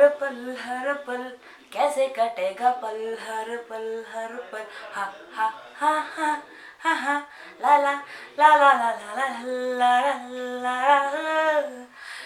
हर पल कैसे कटेगा पल, हर पल हा हा हा हा हा हा ला ला ला ला ला ला ला ला ला।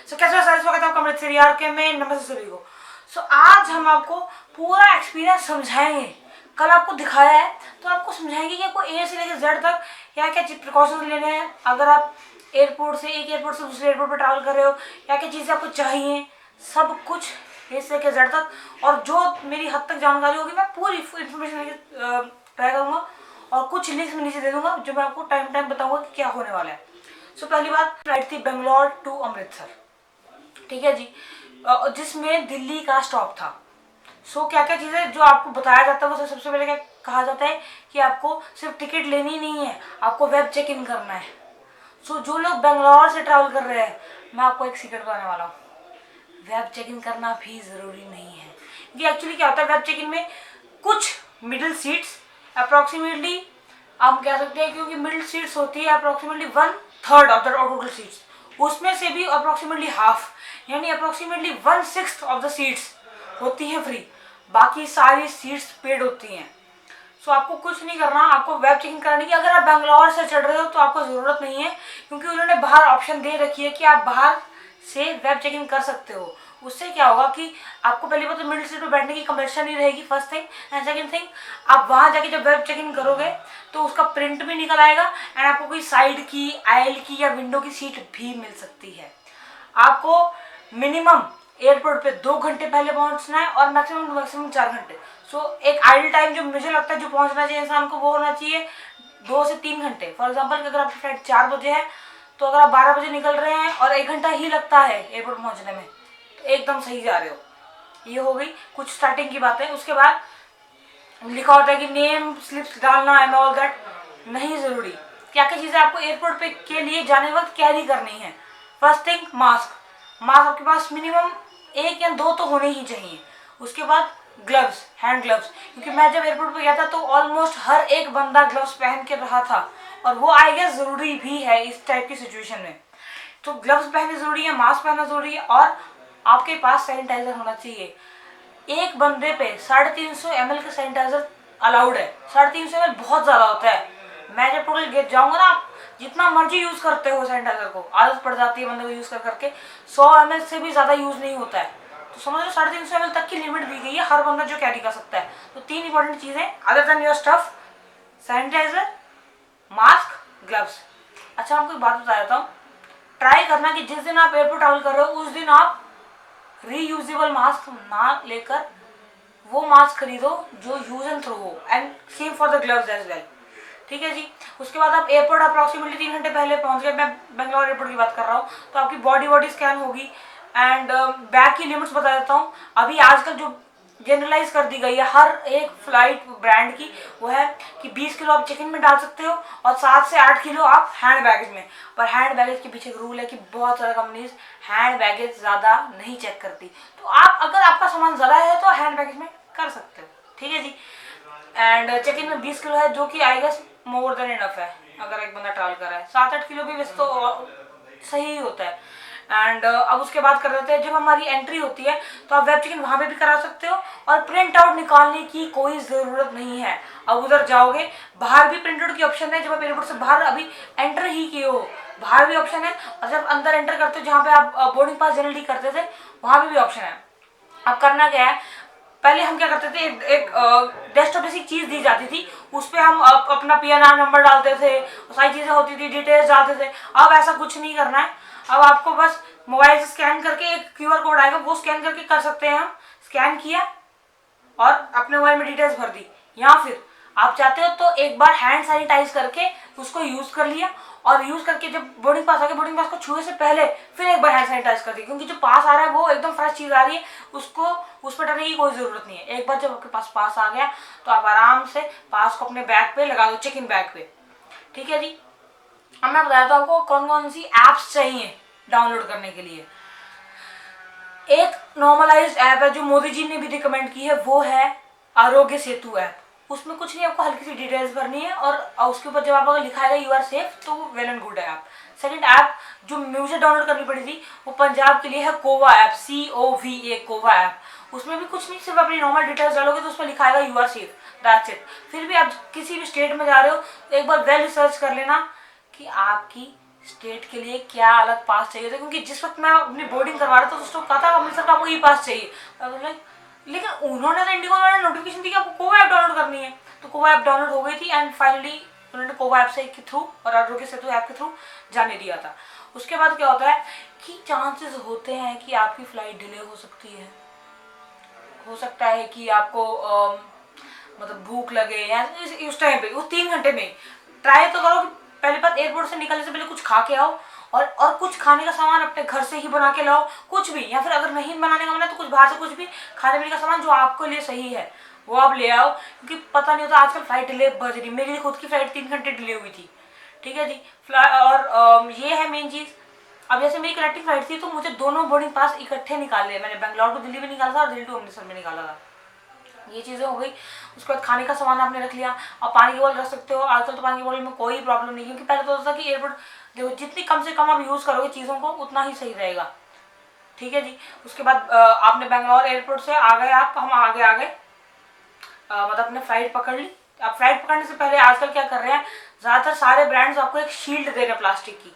सो कैसे हो सारे, स्वागत है आपका अमृत यार के में। नमस्ते सभी को। सो आज हम आपको पूरा एक्सपीरियंस समझाएंगे। कल आपको दिखाया है तो आपको समझाएंगे कि आपको ए से लेकर जेड तक क्या क्या प्रिकॉशंस लेने हैं। अगर आप एक एयरपोर्ट से दूसरे एयरपोर्ट पर ट्रैवल कर रहे हो, क्या क्या चीज़ें आपको चाहिए, सब कुछ ए से लेकर जेड तक। और जो मेरी हद तक जानकारी होगी मैं पूरी इन्फॉर्मेशन लेकर ट्राई करूँगा और कुछ लिंक्स में नीचे दे दूंगा जो मैं आपको टाइम टाइम बताऊंगा कि क्या होने वाला है। सो पहली बात, फ्लाइट थी बेंगलोर टू अमृतसर, ठीक है जी, जिसमें दिल्ली का स्टॉप था। सो क्या क्या चीज़ें जो आपको बताया जाता है वो सबसे पहले क्या कहा जाता है कि आपको सिर्फ टिकट लेनी नहीं है, आपको वेब चेक इन करना है। सो जो लोग बेंगलोर से ट्रैवल कर रहे हैं, मैं आपको एक सीक्रेट बताने वाला हूँ, वेब चेक इन करना भी ज़रूरी नहीं है। क्योंकि एक्चुअली क्या होता है वेब चेक इन में, कुछ मिडिल सीट्स अप्रॉक्सीमेटली आप कह सकते हैं, क्योंकि मिडिल सीट्स होती है approximately 1/3 of the total seats, उसमें से भी अप्रॉक्सीमेटली हाफ यानी अप्रॉक्सीमेटली 1/6 ऑफ द सीट्स होती हैं फ्री, बाकी सारी सीट्स पेड होती हैं। सो आपको कुछ नहीं करना, आपको वेब चेकिंग कराने की। अगर आप बेंगलोर से चढ़ रहे हो तो आपको ज़रूरत नहीं है, क्योंकि उन्होंने बाहर ऑप्शन दे रखी है कि आप बाहर से वेब चेकिंग कर सकते हो। उससे क्या होगा कि आपको पहली बात तो मिडिल सीट पर बैठने की कंपल्शन नहीं रहेगी, first thing. And second thing, आप वहाँ जाके जब वेब चेकिंग करोगे तो उसका प्रिंट भी निकल आएगा एंड आपको कोई साइड की, आयल की या विंडो की सीट भी मिल सकती है। आपको मिनिमम एयरपोर्ट पे 2 घंटे पहले पहुंचना है और मैक्सिमम 4 घंटे। सो एक आइडल टाइम जो मुझे लगता है जो पहुंचना चाहिए इंसान को वो होना चाहिए 2 से 3 घंटे। फॉर एग्जांपल अगर आपकी फ्लाइट 4 बजे है तो अगर आप 12 बजे निकल रहे हैं और 1 घंटा ही लगता है एयरपोर्ट पहुंचने में, तो एकदम सही जा रहे हो। ये हो गई कुछ स्टार्टिंग की बातें। उसके बाद लिखा होता है कि नेम स्लिप्स डालना एंड ऑल दैट, नहीं ज़रूरी। क्या क्या चीज़ें आपको एयरपोर्ट पे के लिए जाने वक्त कैरी करनी है। फर्स्ट थिंग, मास्क आपके पास मिनिमम 1 या 2 तो होने ही चाहिए। उसके बाद ग्लव्स, हैंड ग्लव्स, क्योंकि मैं जब एयरपोर्ट पे गया था तो ऑलमोस्ट हर एक बंदा ग्लव्स पहन के रहा था और वो आई गेस ज़रूरी भी है इस टाइप की सिचुएशन में। तो ग्लव्स पहनना ज़रूरी है, मास्क पहनना ज़रूरी है और आपके पास सैनिटाइजर होना चाहिए। एक बंदे पे 350 ml का सैनिटाइजर अलाउड है। 350 ml बहुत ज़्यादा होता है। मैं जब टोटल गेट जाऊँगा ना, आप जितना मर्जी यूज़ करते हो सैनिटाइजर को, आदत पड़ जाती है बंदे को यूज़ कर करके, 100 ml से भी ज़्यादा यूज़ नहीं होता है। तो समझ लो 350 ml तक की लिमिट दी गई है हर बंदा जो कैरी कर सकता है। तो 3 इंपॉर्टेंट चीज़ें other than your stuff, sanitiser, mask, gloves. अच्छा, आपको एक बात बता देता हूँ, ट्राई करना कि जिस दिन आप एयरपोर्ट ट्रैवल कर रहे हो उस दिन आप रीयूजेबल मास्क ना लेकर वो मास्क खरीदो जो यूज एंड थ्रो हो, and same for the gloves as well, ठीक है जी। उसके बाद आप एयरपोर्ट अप्रॉक्सीमेटली 3 घंटे पहले पहुंच गए, मैं बेंगलोर एयरपोर्ट की बात कर रहा हूँ, तो आपकी बॉडी स्कैन होगी एंड बैग की लिमिट्स बता देता हूँ। अभी आजकल जो जनरलाइज कर दी गई है हर एक फ्लाइट ब्रांड की, वो है कि 20 किलो आप चिकन में डाल सकते हो और 7 से 8 किलो आप हैंड बैगेज में। पर हैंड बैगेज के पीछे एक रूल है कि बहुत सारी कंपनीज हैंड बैगेज ज़्यादा नहीं चेक करती, तो आप अगर आपका सामान ज़्यादा है तो हैंड बैगेज में कर सकते हो, ठीक है जी। एंड चेक इन में 20 किलो है, जो कि I guess more than enough है अगर एक बंदा ट्रैवल कर रहा है। 7-8 किलो भी वैसे तो सही ही होता है। एंड अब उसके बाद कर देते हैं, जब हमारी एंट्री होती है तो आप वेब चेक इन वहाँ पे भी करा सकते हो और प्रिंट आउट निकालने की कोई ज़रूरत नहीं है। अब उधर जाओगे, बाहर भी प्रिंट आउट की ऑप्शन है। जब आप एयरपोर्ट से बाहर अभी एंटर ही किए हो, बाहर भी ऑप्शन है, और जब अंदर एंटर करते हो जहाँ पे आप बोर्डिंग पास जनरली करते थे वहाँ पे भी ऑप्शन है। अब करना क्या है, पहले हम क्या करते थे, एक डेस्कटॉप जैसी चीज़ दी जाती थी, उस पर हम अपना पीएनआर नंबर डालते थे, सारी चीज़ें होती थी, डिटेल्स डालते थे। अब ऐसा कुछ नहीं करना है। अब आपको बस मोबाइल से स्कैन करके एक क्यूआर कोड आएगा, वो स्कैन करके कर सकते हैं हम। स्कैन किया और अपने मोबाइल में डिटेल्स भर दी, या फिर आप चाहते हो तो एक बार हैंड सैनिटाइज करके उसको यूज़ कर लिया, और यूज़ करके जब बोर्डिंग पास आ गया, बोर्डिंग पास को छूने से पहले फिर एक बार हैंड सैनिटाइज कर दिया, क्योंकि जो पास आ रहा है वो एकदम फ्रेश चीज़ आ रही है, उसको उस पर डरने की कोई ज़रूरत नहीं है। एक बार जब आपके पास पास आ गया तो आप आराम से पास को अपने बैग पे लगा दो, चेक इन बैग पे, ठीक है जी। अब मैं बताया था आपको कौन कौन सी ऐप्स चाहिए डाउनलोड करने के लिए। एक नॉर्मलाइज्ड ऐप है जो मोदी जी ने भी रिकमेंड की है, वो है आरोग्य सेतु ऐप। उसमें कुछ नहीं, आपको हल्की सी डिटेल्स भरनी है और उसके ऊपर जब आप अगर लिखा है यू आर सेफ तो वेल एंड गुड है ऐप। सेकंड ऐप जो मुझे डाउनलोड करनी पड़ी थी वो पंजाब के लिए है कोवा ऐप, COVA कोवा ऐप। उसमें भी कुछ नहीं, सिर्फ अपनी नॉर्मल डिटेल्स डालोगे तो उसमें लिखा आएगा you are safe, that's it. फिर भी आप किसी भी स्टेट में जा रहे हो तो एक बार वेल रिसर्च कर लेना कि आपकी स्टेट के लिए क्या अलग पास चाहिए था, क्योंकि जिस वक्त मैं अपनी बोर्डिंग करवा रहा था उस वक्त कहा था अमृतसर का आपको ई पास चाहिए, लेकिन उन्होंने तो इंडिगो में नोटिफिकेशन दी कि आपको कोवा ऐप डाउनलोड करनी है, तो कोवा ऐप डाउनलोड हो गई थी एंड फाइनली उन्होंने कोवा ऐप से के थ्रू और आरोग्य सेतु ऐप के थ्रू जाने दिया था। उसके बाद क्या होता है कि चांसेस होते हैं कि आपकी फ्लाइट डिले हो सकती है, हो सकता है कि आपको मतलब भूख लगे या उस टाइम पे उस 3 घंटे में ट्राई तो करो, पहले बात एयरपोर्ट से निकलने से पहले कुछ खा के आओ और कुछ खाने का सामान अपने घर से ही बना के लाओ, कुछ भी, या फिर अगर नहीं बनाने का मन है तो कुछ बाहर से कुछ भी खाने पीने का सामान जो आपको लिए सही है वो आप ले आओ, क्योंकि पता नहीं होता आजकल फ्लाइट डिले बढ़ रही। मेरी खुद की फ्लाइट 3 घंटे डिले हुई थी, ठीक है जी। और ये है मेन चीज़। अब जैसे मेरी कनेक्टिंग फ्लाइट थी तो मुझे दोनों बोर्डिंग पास इकट्ठे निकाले, मैंने बेंगलोर टू दिल्ली भी निकाला था और दिल्ली टू अमृतसर में निकाला था, ये चीज़ें हो गई। उसके बाद खाने का सामान आपने रख लिया, अब पानी की बोतल रख सकते हो, आजकल तो पानी की बोतल में कोई प्रॉब्लम नहीं, क्योंकि पहले तो होता था कि एयरपोर्ट देखो जितनी कम से कम आप यूज़ करोगे चीज़ों को उतना ही सही रहेगा, ठीक है जी। उसके बाद आपने बेंगलोर एयरपोर्ट से आ गए, हम आगे आ गए, मतलब अपने फ्लाइट पकड़ ली। अब फ्लाइट पकड़ने से पहले आजकल क्या कर रहे हैं, ज़्यादातर सारे ब्रांड्स आपको एक शील्ड दे रहे हैं प्लास्टिक की,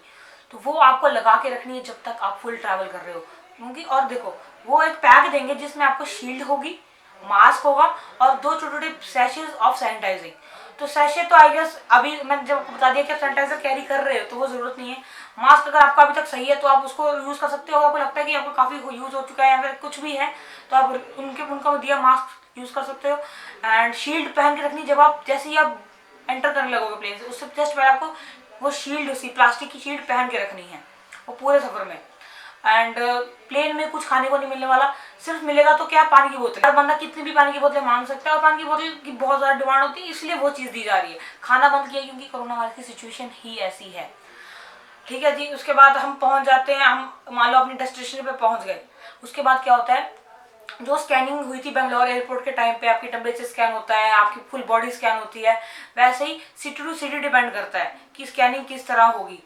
तो वो आपको लगा के रखनी है जब तक आप फुल ट्रैवल कर रहे हो, क्योंकि और देखो वो एक पैक देंगे जिसमें आपको शील्ड होगी, मास्क होगा और 2 छोटे छोटे सैशेज ऑफ सैनिटाइजिंग। तो सैशे तो आई गेस अभी मैंने जब आपको बता दिया कि आप सैनिटाइजर कैरी कर रहे हो तो वो ज़रूरत नहीं है। मास्क अगर आपका अभी तक सही है तो आप उसको यूज़ कर सकते हो, आपको लगता है कि आपको काफ़ी यूज़ हो चुका है या फिर कुछ भी है तो आप उनका दिया मास्क यूज़ कर सकते हो। एंड शील्ड पहन के रखनी, जब आप जैसे ही आप एंटर करने लगोगे प्लेन से उससे जस्ट पहले आपको वो शील्ड, उसी प्लास्टिक की शील्ड पहन के रखनी है वो पूरे सफ़र में। एंड प्लेन में कुछ खाने को नहीं मिलने वाला, सिर्फ मिलेगा तो क्या, पानी की बोतल। हर बंदा कितनी भी पानी की बोतलें मांग सकता है और पानी की बोतल की बहुत ज़्यादा डिमांड होती है, इसलिए वो चीज़ दी जा रही है। खाना बंद किया क्योंकि कोरोना वायरस की सिचुएशन ही ऐसी है, ठीक है जी। उसके बाद हम पहुंच जाते हैं, हम मान लो अपनी डेस्टिनेशन पे पहुंच गए। उसके बाद क्या होता है, जो स्कैनिंग हुई थी बेंगलोर एयरपोर्ट के टाइम पे, आपकी टेम्परेचर स्कैन होता है, आपकी फुल बॉडी स्कैन होती है, वैसे ही सिटी टू सिटी डिपेंड करता है कि स्कैनिंग किस तरह होगी।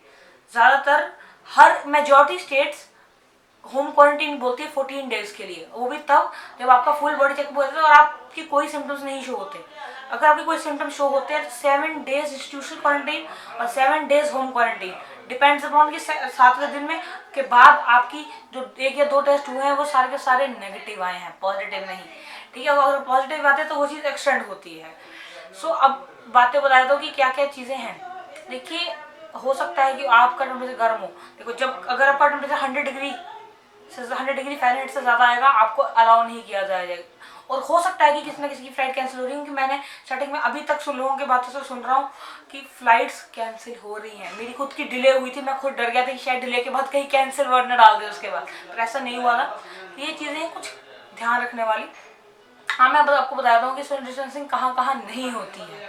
ज़्यादातर हर मेजॉरिटी स्टेट्स होम क्वारंटीन बोलती है 14 डेज के लिए, वो भी तब जब आपका फुल बॉडी चेकअप होता है और आपकी कोई सिम्टम्स नहीं शो होते। अगर आपके कोई सिम्टम्स शो होते हैं तो 7 डेज इंस्टीट्यूशनल क्वारंटीन और 7 days home quarantine, depends upon कि 7वें दिन में के बाद आपकी जो 1 या 2 टेस्ट हुए हैं वो सारे के सारे नेगेटिव आए हैं, पॉजिटिव नहीं, ठीक है। अगर पॉजिटिव आते हैं तो वो चीज़ एक्सटेंड होती है। सो अब बातें बता दो कि क्या क्या चीज़ें हैं। देखिए, हो सकता है कि आपका टेम्परेचर गर्म हो, देखो जब अगर आपका टेम्परेचर 100 डिग्री फ़ारेनहाइट से ज़्यादा आएगा आपको अलाउ नहीं किया जाएगा। और हो सकता है कि किसी न किसी की फ़्लाइट कैंसिल हो रही है, क्योंकि मैंने स्टार्टिंग में अभी तक लोगों की बातों से सुन रहा हूँ कि फ़्लाइट्स कैंसिल हो रही हैं। मेरी खुद की डिले हुई थी, मैं खुद डर गया था कि शायद डिले के बाद कहीं कैंसिल वर्ड न डाल दे उसके बाद, पर ऐसा नहीं हुआ था। ये चीज़ें कुछ ध्यान रखने वाली। हाँ, मैं आपको बताता हूँ कि सोशल डिस्टेंसिंग कहाँ कहाँ नहीं होती है।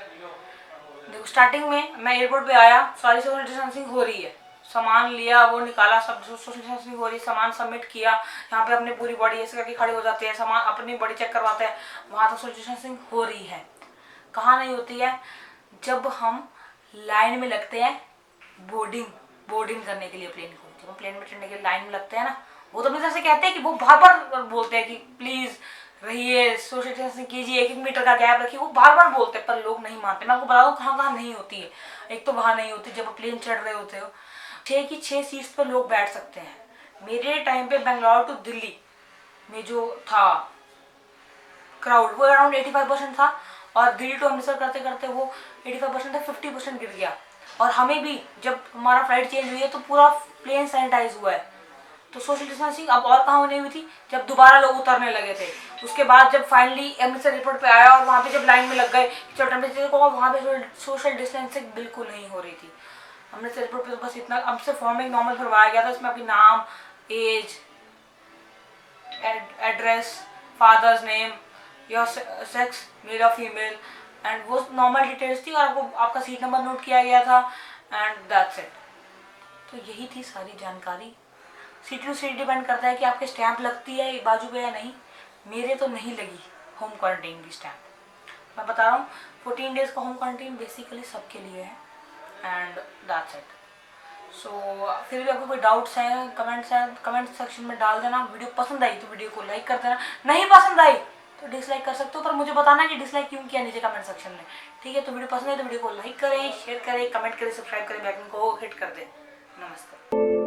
देखो, स्टार्टिंग में मैं एयरपोर्ट पे आया, सारी सोशल डिस्टेंसिंग हो रही है, सामान लिया वो निकाला, सब सोशल डिस्टेंसिंग हो रही है, सामान सबमिट किया, यहाँ पे अपनी पूरी बॉडी ऐसे करके खड़े हो जाते हैं, सामान अपनी बॉडी चेक करवाते हैं, वहाँ तो सोशल डिस्टेंसिंग हो रही है। कहाँ नहीं होती है, जब हम लाइन में लगते हैं बोर्डिंग करने के लिए प्लेन को, जब हम प्लेन में चढ़ने के लिए लाइन में लगते हैं ना, वो तो अपनी तरफ से कहते हैं कि वो बार बार बोलते हैं कि प्लीज़ रहिए, सोशल डिस्टेंसिंग कीजिए, 1-1 मीटर का गैप रखिए, वो बार बार बोलते हैं पर लोग नहीं मानते। मैं आपको बता दूँ कहाँ कहाँ नहीं होती है। एक तो वहाँ नहीं होती जब प्लेन चढ़ रहे होते हो, 6 की 6 सीट्स पर लोग बैठ सकते हैं। मेरे टाइम पे बेंगलोर टू दिल्ली में जो था क्राउड वो अराउंड 85% था, और दिल्ली टू अमृतसर करते करते वो 85% था, 50% गिर गया। और हमें भी जब हमारा फ्लाइट चेंज हुई है तो पूरा प्लेन सैनिटाइज हुआ है। तो सोशल डिस्टेंसिंग अब और कहाँ होने हुई थी, जब दोबारा लोग उतरने लगे थे। उसके बाद जब फाइनली अमृतसर एयरपोर्ट पे आया और वहाँ पे जब लाइन में लग गए चलो टेम्परेचर को, वहाँ पे सोशल डिस्टेंसिंग बिल्कुल नहीं हो रही थी। अमृतसर एयरपोर्ट पे तो बस इतना अब से फॉर्मिंग नॉर्मल भरवाया गया था, इसमें आपकी नाम, age, address, father's name, your sex, male और फीमेल, एंड वो नॉर्मल डिटेल्स थी, और आपको आपका सीट नंबर नोट किया गया था, एंड दैट्स इट। तो यही थी सारी जानकारी। सिटी टू सिटी डिपेंड करता है कि आपके स्टैंप लगती है बाजू पे या नहीं। मेरे तो नहीं लगी होम क्वारंटीन की स्टैंप। मैं बता रहा हूँ 14 डेज़ का होम क्वारंटीन बेसिकली सबके लिए है, एंड दैट्स इट। सो फिर भी आपको कोई डाउट्स हैं, कमेंट्स हैं, कमेंट सेक्शन में डाल देना। वीडियो पसंद आई तो वीडियो को लाइक कर देना, नहीं पसंद आई तो डिसलाइक कर सकते हो, पर मुझे बताना कि डिसलाइक क्यों किया नीचे कमेंट सेक्शन में। ठीक है, तो वीडियो पसंद है तो वीडियो को लाइक करें, शेयर करें, कमेंट करें, सब्सक्राइब करें, बेल आइकन को हिट कर दें। नमस्ते।